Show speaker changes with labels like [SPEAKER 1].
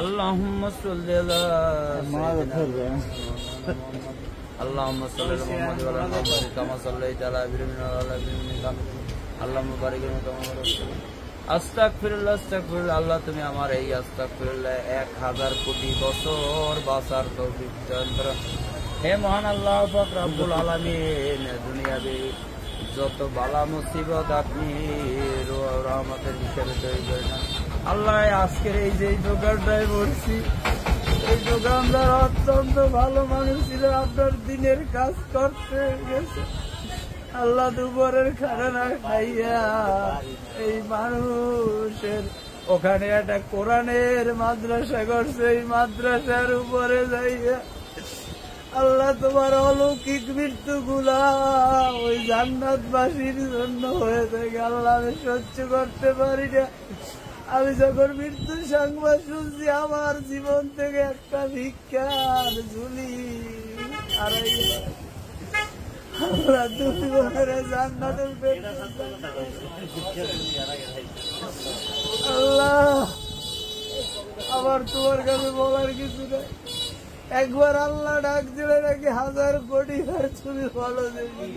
[SPEAKER 1] اللهم صل على سيدنا اللهم صل على محمد وعلى ال محمد كما صليت على ابراهيم وعلى ال ابراهيم انك حميد مجيد اللهم بارك لنا كما باركت আস্তাগফিরুল্লাহ আস্তাগফিরুল্লাহ। আল্লাহ তুমি আমার এই আস্তাগফিরুল্লাহ 1000 কোটি বছর বাঁচার তৌফিক দান করো। হে মহান আল্লাহ পাক রব্বুল আলামিন, দুনিয়াবি যত বালা মুসিবত আপনি রহমতের হিসেবে তৈরি করেন। আল্লাহ আজকের এই যে দোকানটায় বলছি, এই দোকানদার অত্যন্ত ভালো মানুষ ছিল, আপনার দিনের কাজ করতে গেছে। আল্লাহ দুপুরের খানা না খাইয়া এই মানুষের ওখানে একটা কোরআনের মাদ্রাসা করছে, এই মাদ্রাসার উপরে যাইয়া আল্লাহ তোমার অলৌকিক মৃত্যু গুলা ওই জান্নাতবাসীর জন্য হয়ে থাকে। আল্লাহ আমি সহ্য করতে পারি না। আমি যখন মৃত্যুর সংবাদ শুনছি, আমার জীবন থেকে একটা ভিক্ষার ঝুলি হারাই গেল। আল্লাহ তুমি ওনারে জান্নাতের আল্লাহ, আমার তোমার কাছে বলার কিছু নেই। একবার আল্লাহ ডাক দিলে নাকি 1000 কোটি বার তুমি বলো দেখি।